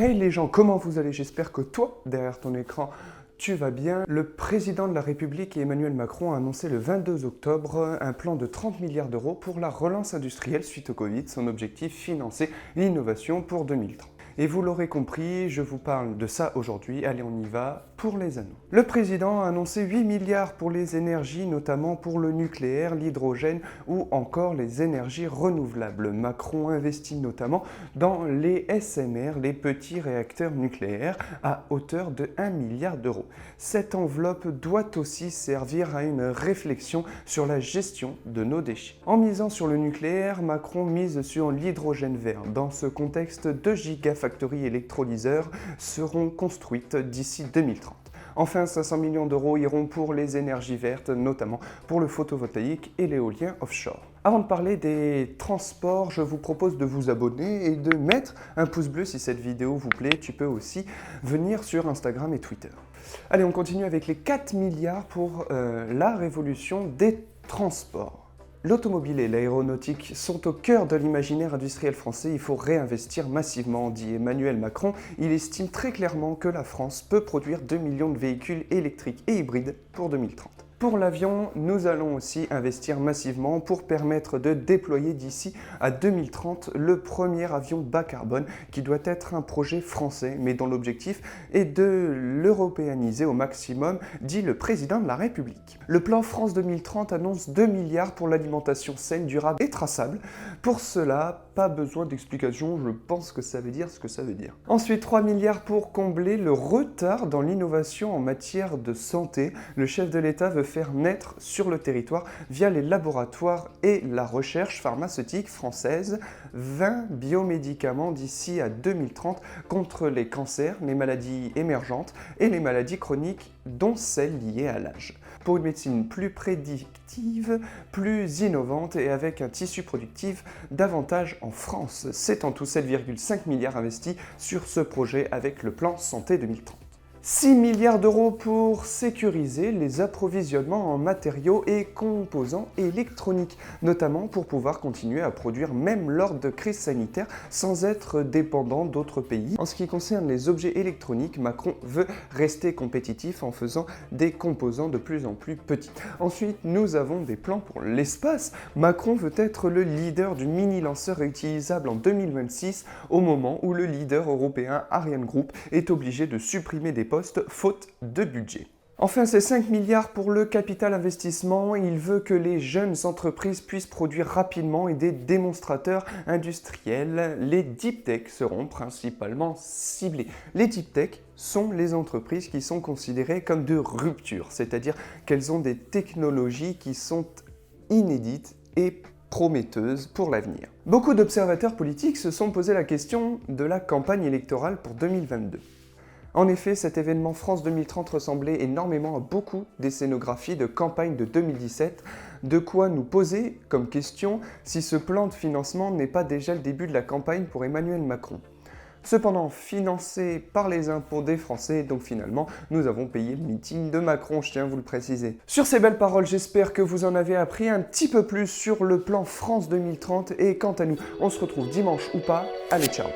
Hey les gens, comment vous allez? J'espère que toi, derrière ton écran, tu vas bien. Le président de la République Emmanuel Macron a annoncé le 22 octobre un plan de 30 milliards d'euros pour la relance industrielle suite au Covid. Son objectif, financer l'innovation pour 2030. Et vous l'aurez compris, je vous parle de ça aujourd'hui. Allez, on y va pour les anneaux. Le président a annoncé 8 milliards pour les énergies, notamment pour le nucléaire, l'hydrogène ou encore les énergies renouvelables. Macron investit notamment dans les SMR, les petits réacteurs nucléaires, à hauteur de 1 milliard d'euros. Cette enveloppe doit aussi servir à une réflexion sur la gestion de nos déchets. En misant sur le nucléaire, Macron mise sur l'hydrogène vert. Dans ce contexte, 2 gigafactories électrolyseurs seront construites d'ici 2030. Enfin, 500 millions d'euros iront pour les énergies vertes, notamment pour le photovoltaïque et l'éolien offshore. Avant de parler des transports, je vous propose de vous abonner et de mettre un pouce bleu si cette vidéo vous plaît. Tu peux aussi venir sur Instagram et Twitter. Allez, on continue avec les 4 milliards pour la révolution des transports. L'automobile et l'aéronautique sont au cœur de l'imaginaire industriel français. Il faut réinvestir massivement, dit Emmanuel Macron. Il estime très clairement que la France peut produire 2 millions de véhicules électriques et hybrides pour 2030. Pour l'avion, nous allons aussi investir massivement pour permettre de déployer d'ici à 2030 le premier avion bas carbone qui doit être un projet français, mais dont l'objectif est de l'européaniser au maximum, dit le président de la République. Le plan France 2030 annonce 2 milliards pour l'alimentation saine, durable et traçable. Pour cela, pas besoin d'explication, je pense que ça veut dire ce que ça veut dire. Ensuite, 3 milliards pour combler le retard dans l'innovation en matière de santé. Le chef de l'État veut faire naître sur le territoire, via les laboratoires et la recherche pharmaceutique française, 20 biomédicaments d'ici à 2030 contre les cancers, les maladies émergentes et les maladies chroniques, dont celles liées à l'âge. Pour une médecine plus prédictive, plus innovante et avec un tissu productif davantage en France. C'est en tout 7,5 milliards investis sur ce projet avec le plan Santé 2030. 6 milliards d'euros pour sécuriser les approvisionnements en matériaux et composants électroniques, notamment pour pouvoir continuer à produire même lors de crises sanitaires sans être dépendant d'autres pays. En ce qui concerne les objets électroniques, Macron veut rester compétitif en faisant des composants de plus en plus petits. Ensuite, nous avons des plans pour l'espace. Macron veut être le leader du mini-lanceur réutilisable en 2026, au moment où le leader européen Ariane Group est obligé de supprimer des postes faute de budget. Enfin, c'est 5 milliards pour le capital investissement. Il veut que les jeunes entreprises puissent produire rapidement et des démonstrateurs industriels. Les deep tech seront principalement ciblés. Les deep tech sont les entreprises qui sont considérées comme de rupture, c'est-à-dire qu'elles ont des technologies qui sont inédites et prometteuses pour l'avenir. Beaucoup d'observateurs politiques se sont posé la question de la campagne électorale pour 2022. En effet, cet événement France 2030 ressemblait énormément à beaucoup des scénographies de campagne de 2017, de quoi nous poser comme question si ce plan de financement n'est pas déjà le début de la campagne pour Emmanuel Macron. Cependant, financé par les impôts des Français, donc finalement, nous avons payé le meeting de Macron, je tiens à vous le préciser. Sur ces belles paroles, j'espère que vous en avez appris un petit peu plus sur le plan France 2030, et quant à nous, on se retrouve dimanche ou pas, allez ciao!